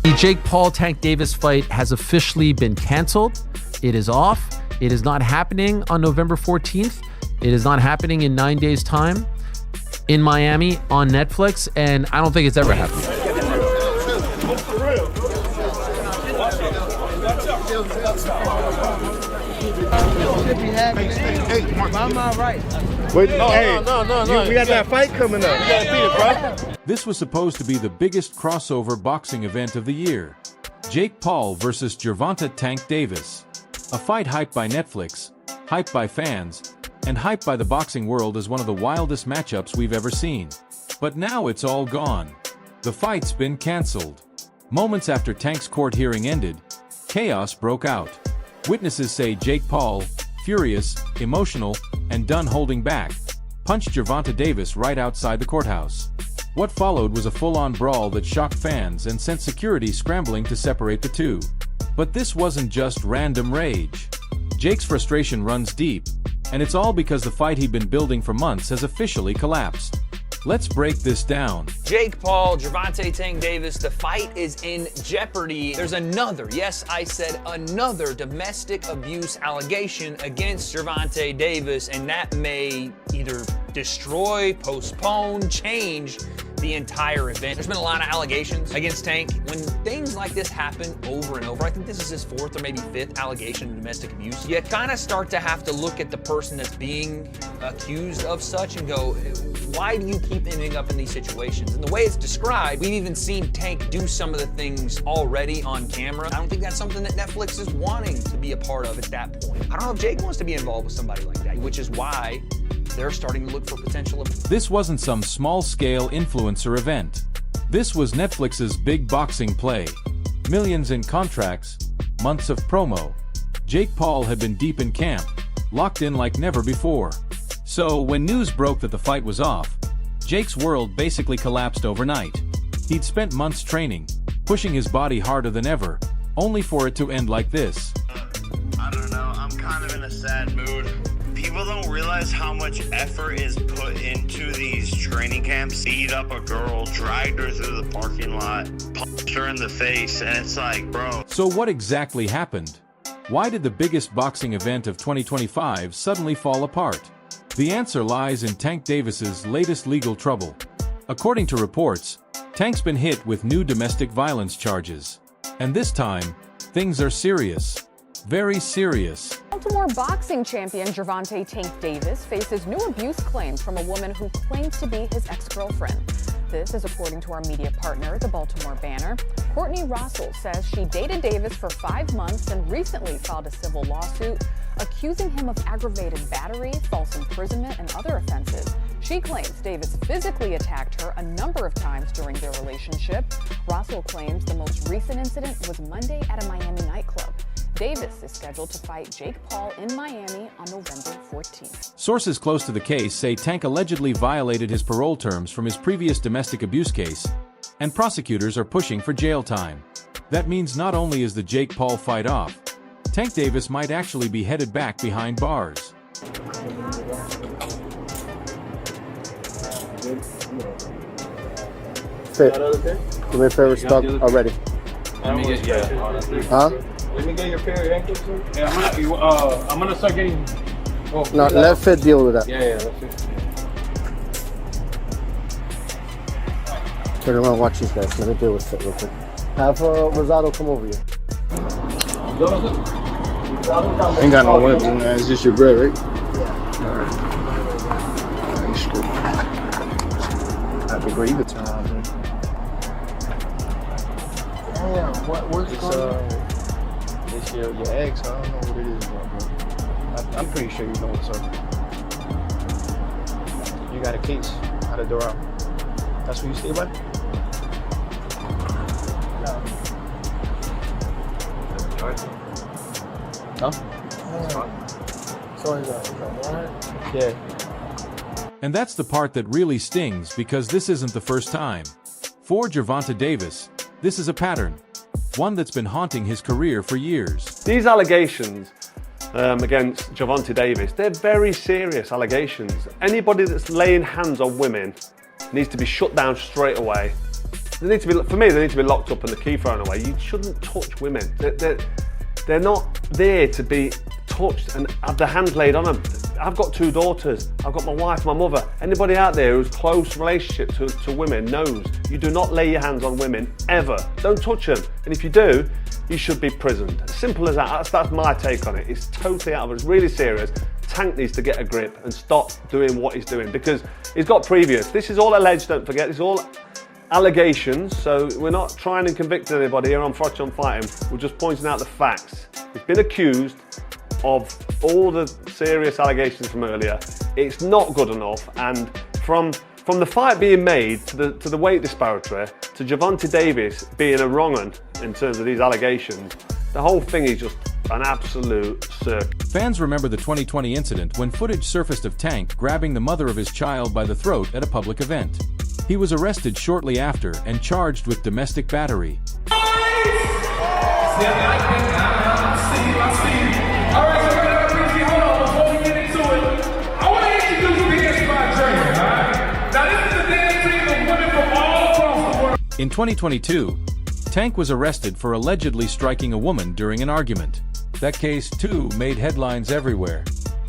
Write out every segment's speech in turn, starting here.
The Jake Paul Tank Davis fight has officially been canceled. It is off. It is not happening on November 14th. It is not happening in 9 days' time in Miami on Netflix, and I don't think it's ever happened. Hey, I'm all right. Wait, no. We got that fight coming up. You gotta beat it, bro. This was supposed to be the biggest crossover boxing event of the year. Jake Paul versus Gervonta Tank Davis. A fight hyped by Netflix, hyped by fans, and hyped by the boxing world as one of the wildest matchups we've ever seen. But now it's all gone. The fight's been cancelled. Moments after Tank's court hearing ended, chaos broke out. Witnesses say Jake Paul, furious, emotional, and done holding back, punched Gervonta Davis right outside the courthouse. What followed was a full-on brawl that shocked fans and sent security scrambling to separate the two. But this wasn't just random rage. Jake's frustration runs deep, and it's all because the fight he'd been building for months has officially collapsed. Let's break this down. Jake Paul, Gervonta Tank Davis, the fight is in jeopardy. There's another, yes, I said another domestic abuse allegation against Gervonta Davis, and that may either destroy, postpone, change the entire event. There's been a lot of allegations against Tank. When things like this happen over and over, I think this is his fourth or maybe fifth allegation of domestic abuse, you kind of start to have to look at the person that's being accused of such and go, why do you keep ending up in these situations? And the way it's described, we've even seen Tank do some of the things already on camera. I don't think that's something that Netflix is wanting to be a part of at that point. I don't know if Jake wants to be involved with somebody like that, which is why they're starting to look for potential. This wasn't some small-scale influencer event. This was Netflix's big boxing play. Millions in contracts, months of promo. Jake Paul had been deep in camp, locked in like never before. So when news broke that the fight was off, Jake's world basically collapsed overnight. He'd spent months training, pushing his body harder than ever, only for it to end like this. I don't know, I'm kind of in a sad mood. People don't realize how much effort is put into these training camps. Beat up a girl, dragged her through the parking lot, punched her in the face, and it's like, bro. So what exactly happened? Why did the biggest boxing event of 2025 suddenly fall apart? The answer lies in Tank Davis's latest legal trouble. According to reports, Tank's been hit with new domestic violence charges. And this time, things are serious. Very serious. Baltimore boxing champion Gervonta Tank Davis faces new abuse claims from a woman who claims to be his ex-girlfriend. This is according to our media partner, the Baltimore Banner. Courtney Russell says she dated Davis for 5 months and recently filed a civil lawsuit accusing him of aggravated battery, false imprisonment, and other offenses. She claims Davis physically attacked her a number of times during their relationship. Russell claims the most recent incident was Monday at a Miami nightclub. Davis is scheduled to fight Jake Paul in Miami on November 14th. Sources close to the case say Tank allegedly violated his parole terms from his previous domestic abuse case, and prosecutors are pushing for jail time. That means not only is the Jake Paul fight off, Tank Davis might actually be headed back behind bars. Fit. Do me a favor, stop already. Huh? Let me get your pair of ankles. Yeah, I'm gonna start getting. Oh, no, let Fit deal with that. Yeah, let Fit. Turn around, watch these guys. Let me deal with Fit real quick. Have Rosado come over here. Ain't got no weapons, man. It's just your bread, right? Alright. Happy great. You could turn around, man. Damn, what's going on? It's your ex. I don't know what it is, bro. I'm pretty sure you know what's up. You got a case out of door out. That's where you stay, bud? Huh? Sorry, guys. Yeah. And that's the part that really stings because this isn't the first time. For Gervonta Davis, this is a pattern. One that's been haunting his career for years. These allegations against Gervonta Davis, they're very serious allegations. Anybody that's laying hands on women needs to be shut down straight away. They need to be, for me, they need to be locked up and the key thrown away. You shouldn't touch women. They're not there to be touched and have their hands laid on them. I've got 2 daughters. I've got my wife, my mother. Anybody out there who's close relationship to women knows you do not lay your hands on women ever. Don't touch them. And if you do, you should be prisoned. As simple as that. That's my take on it. It's totally out of it. It's really serious. Tank needs to get a grip and stop doing what he's doing because he's got previous. This is all alleged, don't forget. This is all allegations, so we're not trying to convict anybody here on Frotch on Fighting. We're just pointing out the facts. He's been accused of all the serious allegations from earlier. It's not good enough, and from the fight being made to the weight disparity to Gervonta Davis being a wrong-un in terms of these allegations, the whole thing is just an absolute circus. Fans remember the 2020 incident when footage surfaced of Tank grabbing the mother of his child by the throat at a public event. He was arrested shortly after and charged with domestic battery. In 2022, Tank was arrested for allegedly striking a woman during an argument. That case, too, made headlines everywhere.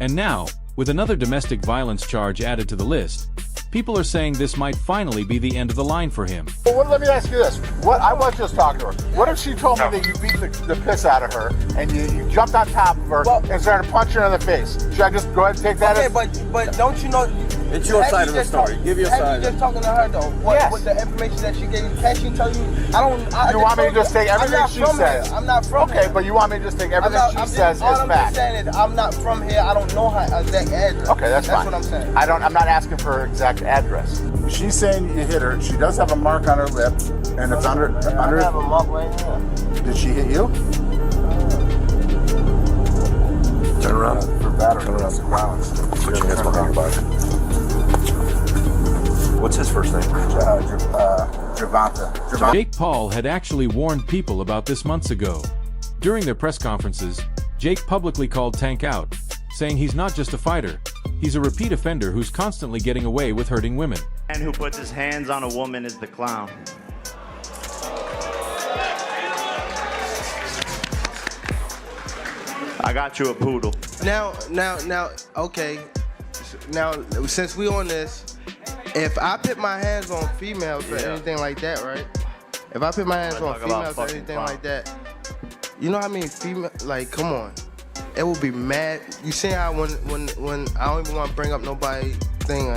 And now, with another domestic violence charge added to the list, people are saying this might finally be the end of the line for him. Well, let me ask you this. I was just talking to her. What if she told me that you beat the piss out of her and you jumped on top of her and started punching her in the face? Should I just go ahead and take that? Okay, but don't you know? It's your side of the story. Give your side. You just talking to her though. What the information that she gave you? Can she tell you? You want me to just take everything she says? I'm not from here. Okay, but you want me to just take everything she says as fact? I'm just saying is I'm not from here. I don't know her exact address. Okay, that's fine. That's what I'm saying. I'm not asking for her exact address. She's saying you hit her. She does have a mark on her lip, and it's under. I have a mark right here. Did she hit you? Turn around. For battery. Turn around. Violence. Put your hands behind your back. What's his first name? Gervonta. Jake Paul had actually warned people about this months ago. During their press conferences, Jake publicly called Tank out, saying he's not just a fighter, he's a repeat offender who's constantly getting away with hurting women. And who puts his hands on a woman is the clown. I got you a poodle. Now, okay. Now, since we on this, if I put my hands on females or anything like that, right? If I put my hands on females or anything like that, you know how many female? Like, come on, it will be mad. You see how when I don't even want to bring up nobody thing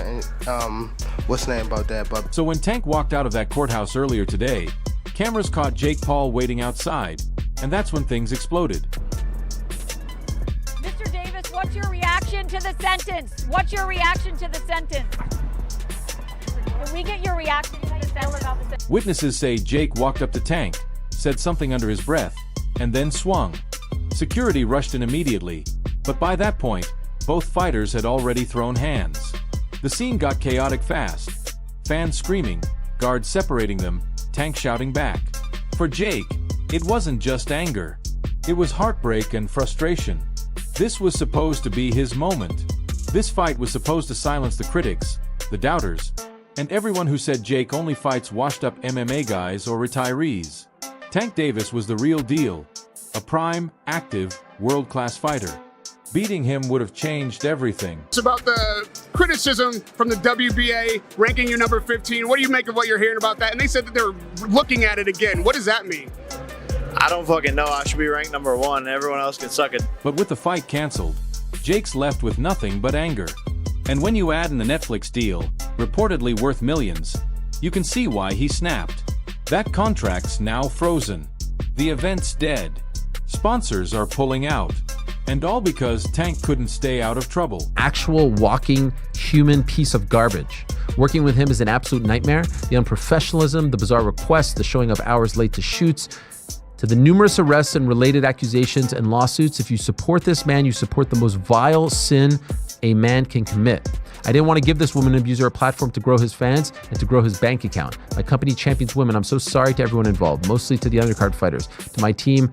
what's the name about that? But so when Tank walked out of that courthouse earlier today, cameras caught Jake Paul waiting outside, and that's when things exploded. Mr. Davis, what's your reaction to the sentence? What's your reaction to the sentence? Can we get your reaction to the sentence? Witnesses say Jake walked up to Tank, said something under his breath, and then swung. Security rushed in immediately, but by that point, both fighters had already thrown hands. The scene got chaotic fast. Fans screaming, guards separating them, Tank shouting back. For Jake, it wasn't just anger. It was heartbreak and frustration. This was supposed to be his moment. This fight was supposed to silence the critics, the doubters, and everyone who said Jake only fights washed-up MMA guys or retirees. Tank Davis was the real deal. A prime, active, world-class fighter. Beating him would have changed everything. It's about the criticism from the WBA ranking you number 15. What do you make of what you're hearing about that? And they said that they're looking at it again. What does that mean? I don't fucking know. I should be ranked number 1. Everyone else can suck it. But with the fight canceled, Jake's left with nothing but anger. And when you add in the Netflix deal, reportedly worth millions, you can see why he snapped. That contract's now frozen. The event's dead. Sponsors are pulling out. And all because Tank couldn't stay out of trouble. Actual walking human piece of garbage. Working with him is an absolute nightmare. The unprofessionalism, the bizarre requests, the showing up hours late to shoots, to the numerous arrests and related accusations and lawsuits. If you support this man, you support the most vile sin a man can commit. I didn't want to give this woman abuser a platform to grow his fans and to grow his bank account. My company champions women. I'm so sorry to everyone involved, mostly to the undercard fighters, to my team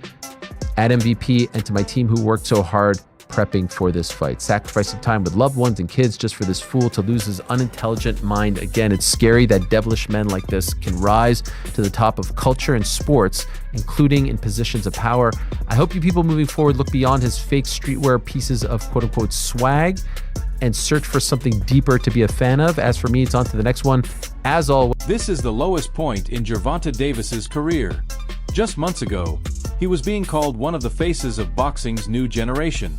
at MVP, and to my team who worked so hard prepping for this fight, sacrificing time with loved ones and kids just for this fool to lose his unintelligent mind again. It's scary that devilish men like this can rise to the top of culture and sports, including in positions of power. I hope you people moving forward look beyond his fake streetwear pieces of quote-unquote swag and search for something deeper to be a fan of. As for me, it's on to the next one. As always, this is the lowest point in Gervonta Davis's career. Just months ago, he was being called one of the faces of boxing's new generation,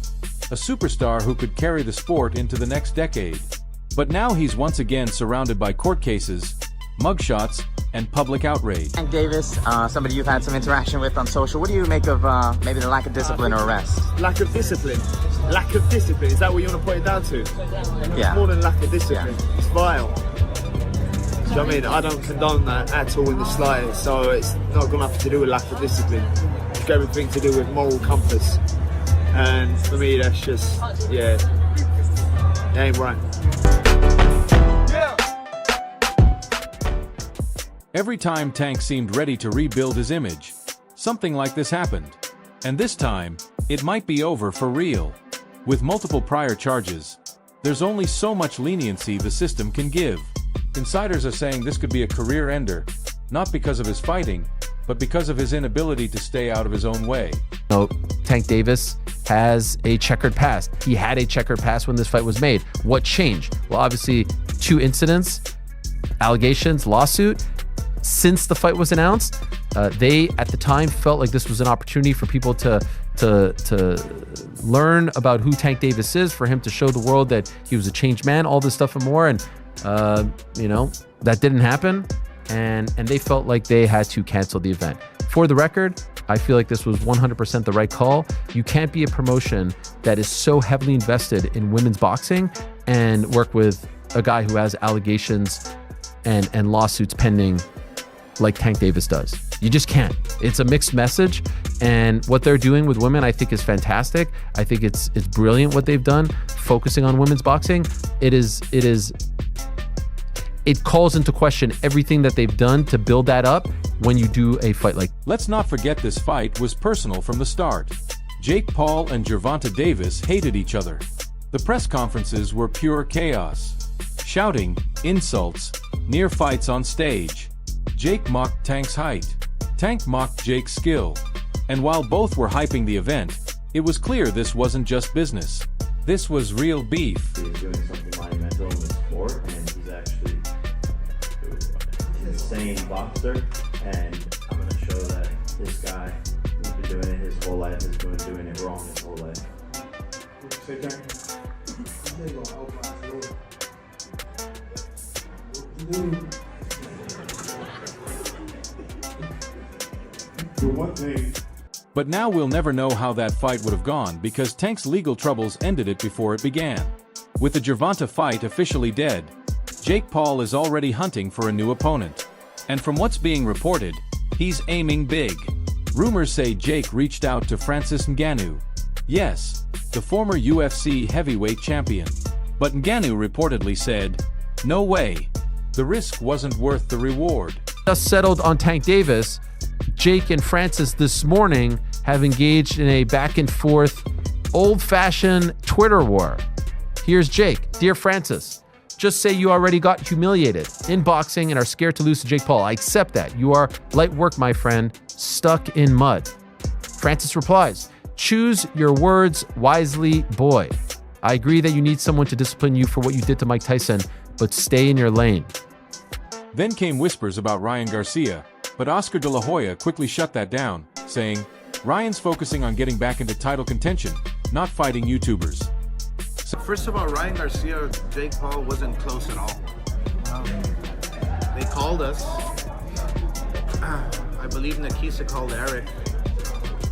a superstar who could carry the sport into the next decade. But now he's once again surrounded by court cases, mugshots, and public outrage. Tank Davis, somebody you've had some interaction with on social. What do you make of maybe the lack of discipline or arrest? Lack of discipline? Lack of discipline, is that what you want to put it down to? Yeah. It's more than lack of discipline, it's vile. Do you know what I mean? I don't condone that at all in the slightest, so it's not got nothing to do with lack of discipline. It's got everything to do with moral compass. And for me, that's just, yeah, it ain't right. Every time Tank seemed ready to rebuild his image, something like this happened. And this time, it might be over for real. With multiple prior charges, there's only so much leniency the system can give. Insiders are saying this could be a career ender, not because of his fighting, but because of his inability to stay out of his own way. No, Tank Davis has a checkered past. He had a checkered past when this fight was made. What changed? Well, obviously, 2 incidents, allegations, lawsuit. Since the fight was announced, they at the time felt like this was an opportunity for people to learn about who Tank Davis is, for him to show the world that he was a changed man, all this stuff and more. And you know, that didn't happen, and they felt like they had to cancel the event. For the record, I feel like this was 100% the right call. You can't be a promotion that is so heavily invested in women's boxing and work with a guy who has allegations and lawsuits pending like Tank Davis does. You just can't. It's a mixed message, and what they're doing with women I think is fantastic. I think it's brilliant what they've done, focusing on women's boxing. It calls into question everything that they've done to build that up when you do a fight like. Let's not forget this fight was personal from the start. Jake Paul and Gervonta Davis hated each other. The press conferences were pure chaos. Shouting, insults, near fights on stage. Jake mocked Tank's height. Tank mocked Jake's skill. And while both were hyping the event, it was clear this wasn't just business. This was real beef. He's doing something monumental in the sport, and he's actually an insane boxer. And I'm going to show that this guy who's been doing it his whole life is doing it wrong his whole life. Say Tank. But now we'll never know how that fight would have gone because Tank's legal troubles ended it before it began. With the Gervonta fight officially dead, Jake Paul is already hunting for a new opponent. And from what's being reported, he's aiming big. Rumors say Jake reached out to Francis Ngannou. Yes, the former UFC heavyweight champion. But Ngannou reportedly said, "No way. The risk wasn't worth the reward." Just settled on Tank Davis. Jake and Francis this morning have engaged in a back and forth, old-fashioned Twitter war. Here's Jake. Dear Francis, just say you already got humiliated in boxing and are scared to lose to Jake Paul. I accept that. You are light work, my friend, stuck in mud. Francis replies, choose your words wisely, boy. I agree that you need someone to discipline you for what you did to Mike Tyson, but stay in your lane. Then came whispers about Ryan Garcia, but Oscar De La Hoya quickly shut that down, saying, Ryan's focusing on getting back into title contention, not fighting YouTubers. First of all, Ryan Garcia, Jake Paul wasn't close at all. They called us. I believe Nakisa called Eric.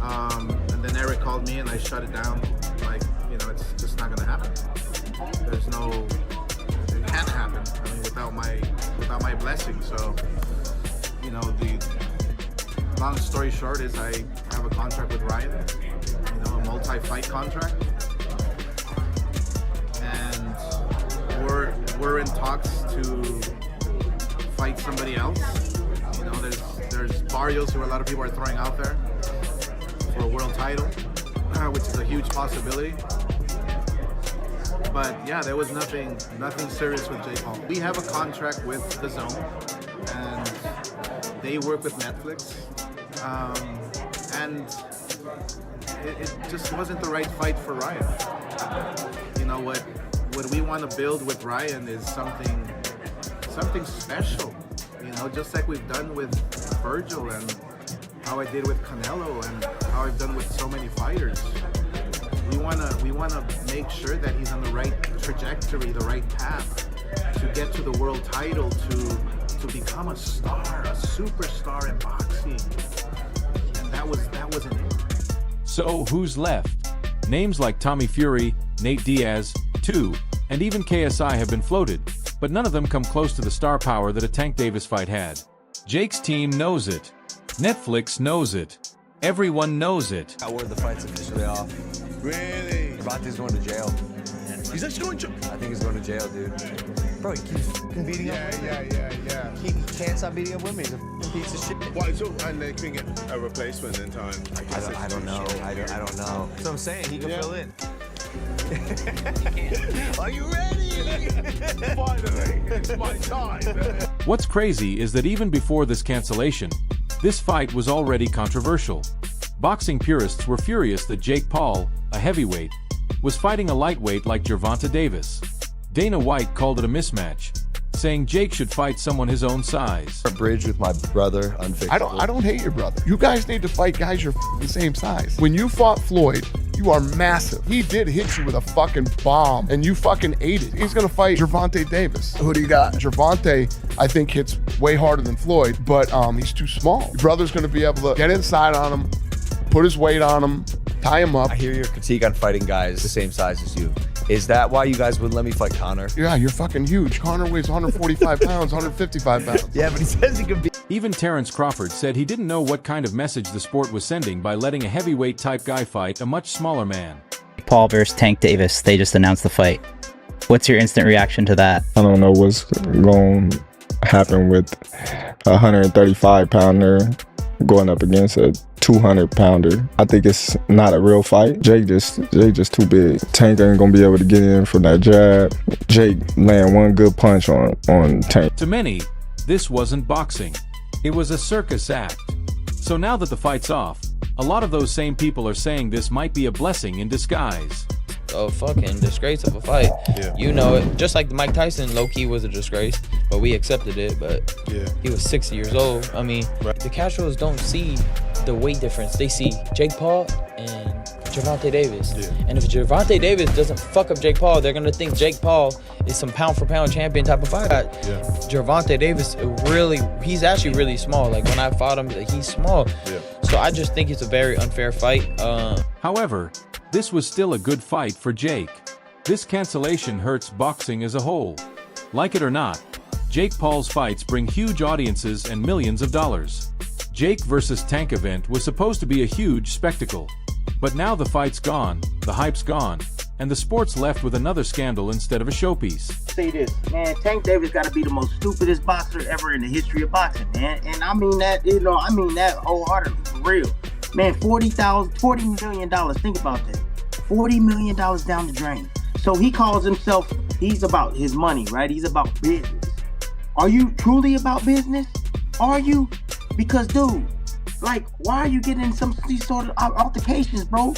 And then Eric called me and I shut it down. Like, you know, it's just not gonna happen. There's no, it can't happen. I mean, without my blessing. So, you know, the long story short is I have a contract with Ryan, you know, a multi-fight contract. And we're in talks to fight somebody else. You know, there's Barrios who a lot of people are throwing out there for a world title. which is a huge possibility. But yeah, there was nothing serious with Jake Paul. We have a contract with the Zone, and they work with Netflix, and it just wasn't the right fight for Ryan. You know what we want to build with Ryan is something special. You know, just like we've done with Virgil and how I did with Canelo and how I've done with so many fighters. We wanna make sure that he's on the right trajectory, the right path to get to the world title, to become a star, a superstar in boxing. And that wasn't it. So who's left? Names like Tommy Fury, Nate Diaz, Tu, and even KSI have been floated, but none of them come close to the star power that a Tank Davis fight had. Jake's team knows it. Netflix knows it. Everyone knows it. I word the fight's officially off. Really? Gervonta's going to jail. He's actually going to jail? I think he's going to jail, dude. Bro, he keeps beating up women. Yeah. He can't stop beating up women. He's a piece of shit. Why? So, and they can get a replacement in time. I don't know. I don't know. That's what I'm saying. He can fill in. Are you ready? Finally, it's my time. What's crazy is that even before this cancellation, this fight was already controversial. Boxing purists were furious that Jake Paul, a heavyweight, was fighting a lightweight like Gervonta Davis. Dana White called it a mismatch, saying Jake should fight someone his own size. A bridge with my brother, unfixable. I don't hate your brother. You guys need to fight guys your the same size. When you fought Floyd, you are massive. He did hit you with a fucking bomb, and you fucking ate it. He's gonna fight Gervonta Davis. Who do you got? Gervonta, I think, hits way harder than Floyd, but he's too small. Your brother's gonna be able to get inside on him, put his weight on him, tie him up. I hear your critique on fighting guys the same size as you. Is that why you guys wouldn't let me fight Conor? Yeah, you're fucking huge. Conor weighs 145 pounds, 155 pounds. Yeah, but he says he can be. Even Terrence Crawford said he didn't know what kind of message the sport was sending by letting a heavyweight type guy fight a much smaller man. Paul versus Tank Davis, they just announced the fight. What's your instant reaction to that? I don't know what's going to happen with a 135-pounder going up against a 200-pounder. I think it's not a real fight. Jake just too big. Tank ain't gonna be able to get in from that jab. Jake land one good punch on Tank. To many, this wasn't boxing. It was a circus act. So now that the fight's off, a lot of those same people are saying this might be a blessing in disguise. A fucking disgrace of a fight. Yeah. You know it. Just like Mike Tyson, low-key was a disgrace, but we accepted it. But yeah, he was 60 years old. I mean, the casuals don't see the weight difference. They see Jake Paul and Gervonta Davis. Yeah. And if Gervonta Davis doesn't fuck up Jake Paul, they're gonna think Jake Paul is some pound-for-pound champion type of fighter. Yeah. Gervonta Davis, he's actually really small. Like when I fought him, he's small. Yeah. So I just think it's a very unfair fight. However, this was still a good fight for Jake. This cancellation hurts boxing as a whole. Like it or not, Jake Paul's fights bring huge audiences and millions of dollars. Jake versus Tank event was supposed to be a huge spectacle. But now the fight's gone, the hype's gone, and the sport's left with another scandal instead of a showpiece. Say this, man, Tank Davis got to be the most stupidest boxer ever in the history of boxing, man. And I mean that, I mean that wholeheartedly, for real. Man, $40 million, think about that. $40 million down the drain. So he calls himself, he's about his money, right? He's about business. Are you truly about business? Are you? Because, dude, like, why are you getting these sort of altercations, bro?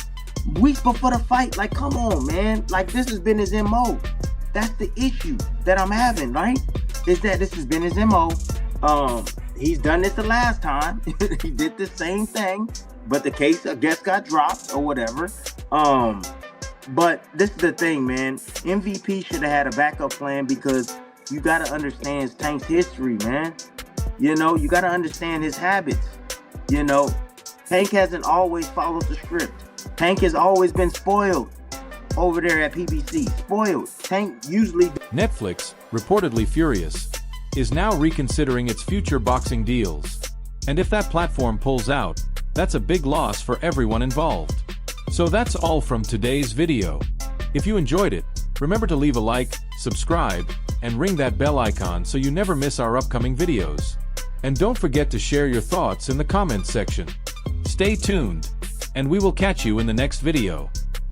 Weeks before the fight, like, come on, man. Like, this has been his MO. That's the issue that I'm having, right? Is that this has been his MO. He's done this the last time. He did the same thing, but the case, I guess, got dropped or whatever. But this is the thing, man. MVP should have had a backup plan because you got to understand Tank's history, man. You know, you got to understand his habits. You know, Tank hasn't always followed the script. Tank has always been spoiled over there at PBC. Spoiled. Tank usually... Netflix, reportedly furious, is now reconsidering its future boxing deals. And if that platform pulls out, that's a big loss for everyone involved. So that's all from today's video. If you enjoyed it, remember to leave a like, subscribe, and ring that bell icon so you never miss our upcoming videos. And don't forget to share your thoughts in the comments section. Stay tuned. and we will catch you in the next video.